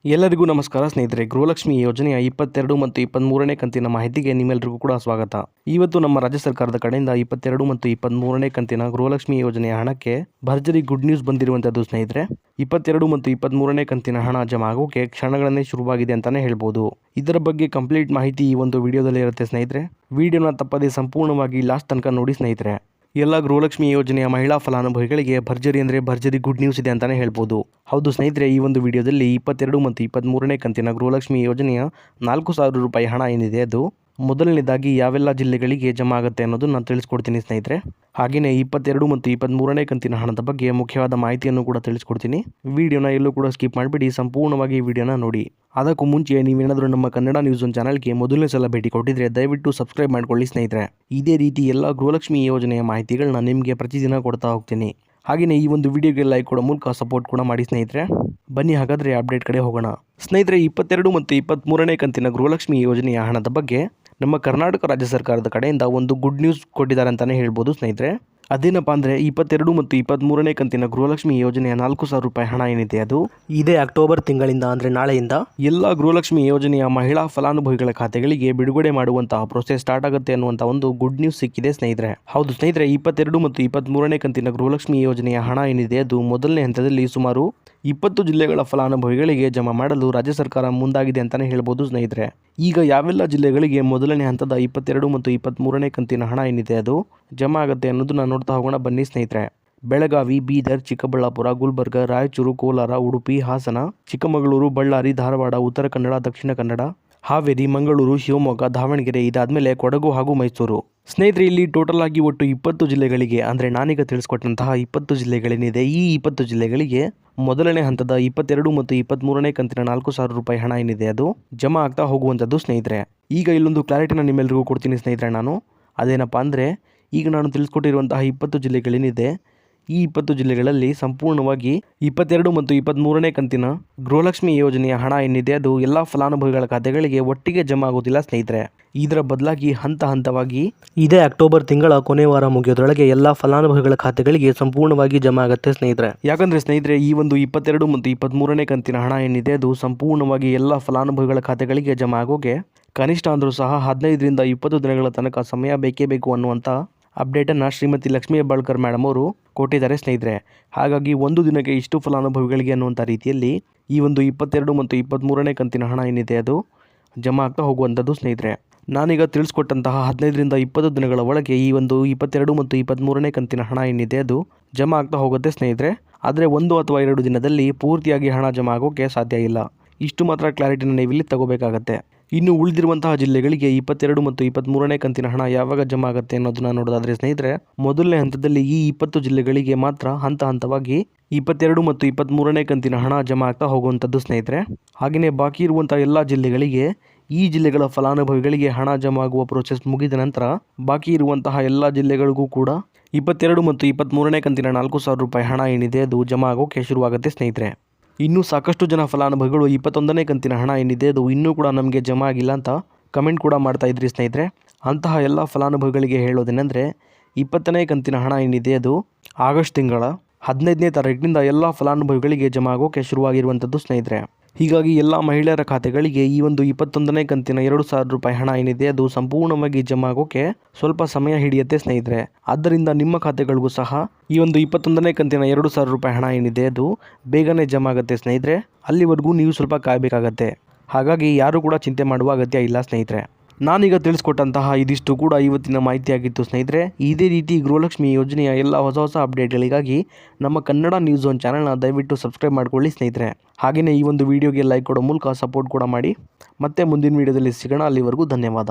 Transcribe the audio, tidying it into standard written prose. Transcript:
ಎಲ್ಲರಿಗೂ ನಮಸ್ಕಾರ ಸ್ನೇಹಿತರೆ. ಗೃಹಲಕ್ಷ್ಮಿ ಯೋಜನೆಯ 22 ಮತ್ತು 23ನೇ ಕಂತಿನ ಮಾಹಿತಿಗೆ ನಿಮ್ಮೆಲ್ಲರಿಗೂ ಕೂಡ ಸ್ವಾಗತ. ಇವತ್ತು ನಮ್ಮ ರಾಜ್ಯ ಸರ್ಕಾರದ ಕಡೆಯಿಂದ 22 ಮತ್ತು 23ನೇ ಕಂತಿನ ಗೃಹಲಕ್ಷ್ಮಿ ಯೋಜನೆಯ ಹಣಕ್ಕೆ ಭರ್ಜರಿ ಗುಡ್ ನ್ಯೂಸ್ ಬಂದಿರುವಂಥದ್ದು ಸ್ನೇಹಿತರೆ. 22 ಮತ್ತು 23ನೇ ಕಂತಿನ ಹಣ ಜಮಾ ಆಗೋಕೆ ಕ್ಷಣಗಳನ್ನೇ ಶುರುವಾಗಿದೆ ಅಂತಾನೆ ಹೇಳ್ಬೋದು. ಇದರ ಬಗ್ಗೆ ಕಂಪ್ಲೀಟ್ ಮಾಹಿತಿ ಈ ಒಂದು ವಿಡಿಯೋದಲ್ಲಿ ಇರುತ್ತೆ ಸ್ನೇಹಿತರೆ. ವಿಡಿಯೋನ ತಪ್ಪದೆ ಸಂಪೂರ್ಣವಾಗಿ ಲಾಸ್ಟ್ ತನಕ ನೋಡಿ ಸ್ನೇಹಿತರೆ. ಎಲ್ಲ ಗೃಹಲಕ್ಷ್ಮಿ ಯೋಜನೆಯ ಮಹಿಳಾ ಫಲಾನುಭವಿಗಳಿಗೆ ಭರ್ಜರಿ ಅಂದರೆ ಭರ್ಜರಿ ಗುಡ್ ನ್ಯೂಸ್ ಇದೆ ಅಂತಾನೆ ಹೇಳ್ಬೋದು. ಹೌದು ಸ್ನೇಹಿತರೆ, ಈ ಒಂದು ವಿಡಿಯೋದಲ್ಲಿ 22 ಮತ್ತು 23ನೇ ಕಂತಿನ ಗೃಹಲಕ್ಷ್ಮಿ ಯೋಜನೆಯ 4,000 ರೂಪಾಯಿ ಹಣ ಏನಿದೆ ಅದು ಮೊದಲನೇದಾಗಿ ಯಾವೆಲ್ಲ ಜಿಲ್ಲೆಗಳಿಗೆ ಜಮಾ ಆಗುತ್ತೆ ಅನ್ನೋದು ನಾನು ತಿಳಿಸ್ಕೊಡ್ತೀನಿ ಸ್ನೇಹಿತರೆ. ಹಾಗೆಯೇ 22 ಮತ್ತು 23ನೇ ಕಂತಿನ ಹಣದ ಬಗ್ಗೆ ಮುಖ್ಯವಾದ ಮಾಹಿತಿಯನ್ನು ಕೂಡ ತಿಳಿಸ್ಕೊಡ್ತೀನಿ. ವಿಡಿಯೋನ ಎಲ್ಲೂ ಕೂಡ ಸ್ಕಿಪ್ ಮಾಡಿಬಿಡಿ, ಸಂಪೂರ್ಣವಾಗಿ ವಿಡಿಯೋನ ನೋಡಿ. ಅದಕ್ಕೂ ಮುಂಚೆ ನೀವೇನಾದರೂ ನಮ್ಮ ಕನ್ನಡ ನ್ಯೂಸ್ ಒನ್ ಚಾನಲ್ಗೆ ಮೊದಲನೇ ಸಲ ಭೇಟಿ ಕೊಟ್ಟಿದ್ರೆ ದಯವಿಟ್ಟು ಸಬ್ಸ್ಕ್ರೈಬ್ ಮಾಡ್ಕೊಳ್ಳಿ ಸ್ನೇಹಿತರೆ. ಇದೇ ರೀತಿ ಎಲ್ಲ ಗೃಹಲಕ್ಷ್ಮಿ ಯೋಜನೆಯ ಮಾಹಿತಿಗಳನ್ನ ನಿಮಗೆ ಪ್ರತಿದಿನ ಕೊಡ್ತಾ ಹೋಗ್ತೀನಿ. ಹಾಗೆಯೇ ಈ ಒಂದು ವಿಡಿಯೋಗೆ ಲೈಕ್ ಕೊಡೋ ಮೂಲಕ ಸಪೋರ್ಟ್ ಕೂಡ ಮಾಡಿ ಸ್ನೇಹಿತರೆ. ಬನ್ನಿ ಹಾಗಾದರೆ ಅಪ್ಡೇಟ್ ಕಡೆ ಹೋಗೋಣ. ಸ್ನೇಹಿತರೆ, 22 ಮತ್ತು 23ನೇ ಕಂತಿನ ಗೃಹಲಕ್ಷ್ಮಿ ಯೋಜನೆಯ ಹಣದ ಬಗ್ಗೆ ನಮ್ಮ ಕರ್ನಾಟಕ ರಾಜ್ಯ ಸರ್ಕಾರದ ಕಡೆಯಿಂದ ಒಂದು ಗುಡ್ ನ್ಯೂಸ್ ಕೊಟ್ಟಿದ್ದಾರೆ ಅಂತಲೇ ಹೇಳ್ಬೋದು ಸ್ನೇಹಿತರೆ. ಅದೇನಪ್ಪ ಅಂದರೆ 22 ಮತ್ತು 23ನೇ ಕಂತಿನ ಗೃಹಲಕ್ಷ್ಮಿ ಯೋಜನೆಯ 4,000 ರೂಪಾಯಿ ಹಣ ಏನಿದೆ ಅದು ಇದೇ ಅಕ್ಟೋಬರ್ ತಿಂಗಳಿಂದ ಅಂದರೆ ನಾಳೆಯಿಂದ ಎಲ್ಲ ಗೃಹಲಕ್ಷ್ಮಿ ಯೋಜನೆಯ ಮಹಿಳಾ ಫಲಾನುಭವಿಗಳ ಖಾತೆಗಳಿಗೆ ಬಿಡುಗಡೆ ಮಾಡುವಂತಹ ಪ್ರೊಸೆಸ್ ಸ್ಟಾರ್ಟ್ ಆಗುತ್ತೆ ಅನ್ನುವಂಥ ಒಂದು ಗುಡ್ ನ್ಯೂಸ್ ಸಿಕ್ಕಿದೆ ಸ್ನೇಹಿತರೆ. ಹೌದು ಸ್ನೇಹಿತರೆ, 22 ಮತ್ತು 23ನೇ ಕಂತಿನ ಗೃಹಲಕ್ಷ್ಮಿ ಯೋಜನೆಯ ಹಣ ಏನಿದೆ ಅದು ಮೊದಲನೇ ಹಂತದಲ್ಲಿ ಸುಮಾರು 20 ಜಿಲ್ಲೆಗಳ ಫಲಾನುಭವಿಗಳಿಗೆ ಜಮಾ ಮಾಡಲು ರಾಜ್ಯ ಸರ್ಕಾರ ಮುಂದಾಗಿದೆ ಅಂತಲೇ ಹೇಳ್ಬೋದು ಸ್ನೇಹಿತರೆ. ಈಗ ಯಾವೆಲ್ಲ ಜಿಲ್ಲೆಗಳಿಗೆ ಮೊದಲನೇ ಹಂತದ 22 ಮತ್ತು 23ನೇ ಕಂತಿನ ಹಣ ಏನಿದೆ ಅದು ಜಮಾ ಆಗುತ್ತೆ ಅನ್ನೋದನ್ನ ನೋಡ್ತಾ ಹೋಗೋಣ ಬನ್ನಿ ಸ್ನೇಹಿತರೆ. ಬೆಳಗಾವಿ, ಬೀದರ್, ಚಿಕ್ಕಬಳ್ಳಾಪುರ, ಗುಲ್ಬರ್ಗ, ರಾಯಚೂರು, ಕೋಲಾರ, ಉಡುಪಿ, ಹಾಸನ, ಚಿಕ್ಕಮಗಳೂರು, ಬಳ್ಳಾರಿ, ಧಾರವಾಡ, ಉತ್ತರ ಕನ್ನಡ, ದಕ್ಷಿಣ ಕನ್ನಡ, ಹಾವೇರಿ, ಮಂಗಳೂರು, ಶಿವಮೊಗ್ಗ, ದಾವಣಗೆರೆ, ಇದಾದ್ಮೇಲೆ ಕೊಡಗು ಹಾಗೂ ಮೈಸೂರು. ಸ್ನೇಹಿತರೆ, ಇಲ್ಲಿ ಟೋಟಲ್ ಆಗಿ ಒಟ್ಟು 20 ಜಿಲ್ಲೆಗಳಿಗೆ ಅಂದರೆ ನಾನೀಗ ತಿಳಿಸ್ಕೊಟ್ಟಂತಹ 20 ಜಿಲ್ಲೆಗಳೇನಿದೆ ಈ 20 ಜಿಲ್ಲೆಗಳಿಗೆ ಮೊದಲನೇ ಹಂತದ 22 ಮತ್ತು 23ನೇ ಕಂತಿನ 4,000 ರೂಪಾಯಿ ಹಣ ಏನಿದೆ ಅದು ಜಮಾ ಆಗ್ತಾ ಹೋಗುವಂಥದ್ದು ಸ್ನೇಹಿತರೆ. ಈಗ ಇಲ್ಲೊಂದು ಕ್ಲಾರಿಟಿನ ನಿಮ್ಮೆಲ್ಲರಿಗೂ ಕೊಡ್ತೀನಿ ಸ್ನೇಹಿತರೆ. ನಾನು ಅದೇನಪ್ಪ ಅಂದರೆ ಈಗ ನಾನು ತಿಳಿಸ್ಕೊಟ್ಟಿರುವಂತಹ 20 ಜಿಲ್ಲೆಗಳೇನಿದೆ ಈ 20 ಜಿಲ್ಲೆಗಳಲ್ಲಿ ಸಂಪೂರ್ಣವಾಗಿ 22 ಮತ್ತು 23ನೇ ಕಂತಿನ ಗೃಹಲಕ್ಷ್ಮಿ ಯೋಜನೆಯ ಹಣ ಏನಿದೆ ಅದು ಎಲ್ಲ ಫಲಾನುಭವಿಗಳ ಖಾತೆಗಳಿಗೆ ಒಟ್ಟಿಗೆ ಜಮಾ ಆಗೋದಿಲ್ಲ ಸ್ನೇಹಿತರೆ. ಇದರ ಬದಲಾಗಿ ಹಂತ ಹಂತವಾಗಿ ಇದೇ ಅಕ್ಟೋಬರ್ ತಿಂಗಳ ಕೊನೆ ವಾರ ಮುಗಿಯೋದ್ರೊಳಗೆ ಎಲ್ಲ ಫಲಾನುಭವಿಗಳ ಖಾತೆಗಳಿಗೆ ಸಂಪೂರ್ಣವಾಗಿ ಜಮಾ ಆಗುತ್ತೆ ಸ್ನೇಹಿತರೆ. ಯಾಕಂದರೆ ಸ್ನೇಹಿತರೆ, ಈ ಒಂದು 22 ಮತ್ತು 23ನೇ ಕಂತಿನ ಹಣ ಏನಿದೆ ಅದು ಸಂಪೂರ್ಣವಾಗಿ ಎಲ್ಲ ಫಲಾನುಭವಿಗಳ ಖಾತೆಗಳಿಗೆ ಜಮಾ ಆಗೋಗೆ ಕನಿಷ್ಠ ಅಂದರೂ ಸಹ 15ರಿಂದ 20 ದಿನಗಳ ತನಕ ಸಮಯ ಬೇಕೇ ಬೇಕು ಅನ್ನುವಂಥ ಅಪ್ಡೇಟನ್ನು ಶ್ರೀಮತಿ ಲಕ್ಷ್ಮೀ ಹೆಬ್ಬಾಳ್ಕರ್ ಮೇಡಮ್ ಅವರು ಕೊಟ್ಟಿದ್ದಾರೆ ಸ್ನೇಹಿತರೆ. ಹಾಗಾಗಿ ಒಂದು ದಿನಕ್ಕೆ ಇಷ್ಟು ಫಲಾನುಭವಿಗಳಿಗೆ ಅನ್ನುವಂಥ ರೀತಿಯಲ್ಲಿ ಈ ಒಂದು 22 ಮತ್ತು 23ನೇ ಕಂತಿನ ಹಣ ಏನಿದೆ ಅದು ಜಮಾ ಆಗ್ತಾ ಹೋಗುವಂಥದ್ದು ಸ್ನೇಹಿತರೆ. ನಾನೀಗ ತಿಳಿಸ್ಕೊಟ್ಟಂತಹ 15ರಿಂದ 20 ದಿನಗಳ ಒಳಗೆ ಈ ಒಂದು 22 ಮತ್ತು 23ನೇ ಕಂತಿನ ಹಣ ಏನಿದೆ ಅದು ಜಮಾ ಆಗ್ತಾ ಹೋಗುತ್ತೆ ಸ್ನೇಹಿತರೆ. ಆದರೆ 1 ಅಥವಾ 2 ದಿನದಲ್ಲಿ ಪೂರ್ತಿಯಾಗಿ ಹಣ ಜಮಾ ಆಗೋಕ್ಕೆ ಸಾಧ್ಯ ಇಲ್ಲ. ಇಷ್ಟು ಮಾತ್ರ ಕ್ಲಾರಿಟಿನ ನೀವಿಲ್ಲಿ ತಗೋಬೇಕಾಗತ್ತೆ. ಇನ್ನು ಉಳಿದಿರುವಂತಹ ಜಿಲ್ಲೆಗಳಿಗೆ 22 ಮತ್ತು 23ನೇ ಕಂತಿನ ಹಣ ಯಾವಾಗ ಜಮಾ ಆಗುತ್ತೆ ಅನ್ನೋದನ್ನ ನೋಡೋದಾದ್ರೆ ಸ್ನೇಹಿತರೆ, ಮೊದಲನೇ ಹಂತದಲ್ಲಿ ಈ 20 ಜಿಲ್ಲೆಗಳಿಗೆ ಮಾತ್ರ ಹಂತ ಹಂತವಾಗಿ 22 ಮತ್ತು 23ನೇ ಕಂತಿನ ಹಣ ಜಮಾ ಆಗ್ತಾ ಹೋಗುವಂಥದ್ದು ಸ್ನೇಹಿತರೆ. ಹಾಗೆಯೇ ಬಾಕಿ ಇರುವಂತಹ ಎಲ್ಲ ಜಿಲ್ಲೆಗಳಿಗೆ ಈ ಜಿಲ್ಲೆಗಳ ಫಲಾನುಭವಿಗಳಿಗೆ ಹಣ ಜಮಾ ಆಗುವ ಪ್ರೋಸೆಸ್ ಮುಗಿದ ನಂತರ ಬಾಕಿ ಇರುವಂತಹ ಎಲ್ಲ ಜಿಲ್ಲೆಗಳಿಗೂ ಕೂಡ 22 ಮತ್ತು 23ನೇ ಕಂತಿನ 4,000 ರೂಪಾಯಿ ಹಣ ಏನಿದೆ ಅದು ಜಮಾ ಆಗೋಕೆ ಶುರುವಾಗುತ್ತೆ ಸ್ನೇಹಿತರೆ. ಇನ್ನೂ ಸಾಕಷ್ಟು ಜನ ಫಲಾನುಭವಿಗಳು 21ನೇ ಕಂತಿನ ಹಣ ಏನಿದೆ ಅದು ಇನ್ನೂ ಕೂಡ ನಮಗೆ ಜಮಾ ಆಗಿಲ್ಲ ಅಂತ ಕಮೆಂಟ್ ಕೂಡ ಮಾಡ್ತಾ ಇದ್ರಿ ಸ್ನೇಹಿತರೆ. ಅಂತಹ ಎಲ್ಲ ಫಲಾನುಭವಿಗಳಿಗೆ ಹೇಳೋದೇನೆಂದರೆ 20ನೇ ಕಂತಿನ ಹಣ ಏನಿದೆ ಅದು ಆಗಸ್ಟ್ ತಿಂಗಳ 15ನೇ ತಾರೀಕಿನಿಂದ ಎಲ್ಲ ಫಲಾನುಭವಿಗಳಿಗೆ ಜಮಾ ಆಗೋಕೆ ಶುರುವಾಗಿರುವಂಥದ್ದು ಸ್ನೇಹಿತರೆ. ಹೀಗಾಗಿ ಎಲ್ಲ ಮಹಿಳೆಯರ ಖಾತೆಗಳಿಗೆ ಈ ಒಂದು 21ನೇ ಕಂತಿನ 2,000 ರೂಪಾಯಿ ಹಣ ಏನಿದೆ ಅದು ಸಂಪೂರ್ಣವಾಗಿ ಜಮಾ ಆಗೋಕೆ ಸ್ವಲ್ಪ ಸಮಯ ಹಿಡಿಯುತ್ತೆ ಸ್ನೇಹಿತರೆ. ಆದ್ದರಿಂದ ನಿಮ್ಮ ಖಾತೆಗಳಿಗೂ ಸಹ ಈ ಒಂದು 21ನೇ ಕಂತಿನ 2,000 ರೂಪಾಯಿ ಹಣ ಏನಿದೆ ಅದು ಬೇಗನೆ ಜಮಾ ಆಗುತ್ತೆ ಸ್ನೇಹಿತರೆ. ಅಲ್ಲಿವರೆಗೂ ನೀವು ಸ್ವಲ್ಪ ಕಾಯಬೇಕಾಗತ್ತೆ. ಹಾಗಾಗಿ ಯಾರು ಕೂಡ ಚಿಂತೆ ಮಾಡುವ ಅಗತ್ಯ ಇಲ್ಲ ಸ್ನೇಹಿತರೆ. ನಾನೀಗ ತಿಳಿಸ್ಕೊಟ್ಟಂತಹ ಇದಿಷ್ಟು ಕೂಡ ಇವತ್ತಿನ ಮಾಹಿತಿಯಾಗಿತ್ತು ಸ್ನೇಹಿತರೆ. ಇದೇ ರೀತಿ ಗೃಹಲಕ್ಷ್ಮಿ ಯೋಜನೆಯ ಎಲ್ಲ ಹೊಸ ಅಪ್ಡೇಟ್ಗಳಿಗಾಗಿ ನಮ್ಮ ಕನ್ನಡ ನ್ಯೂಸ್ ಒನ್ ಚಾನಲ್ನ ದಯವಿಟ್ಟು ಸಬ್ಸ್ಕ್ರೈಬ್ ಮಾಡ್ಕೊಳ್ಳಿ ಸ್ನೇಹಿತರೆ. ಹಾಗೆಯೇ ಈ ಒಂದು ವಿಡಿಯೋಗೆ ಲೈಕ್ ಕೊಡೋ ಮೂಲಕ ಸಪೋರ್ಟ್ ಕೂಡ ಮಾಡಿ. ಮತ್ತೆ ಮುಂದಿನ ವಿಡಿಯೋದಲ್ಲಿ ಸಿಗೋಣ. ಅಲ್ಲಿವರೆಗೂ ಧನ್ಯವಾದ.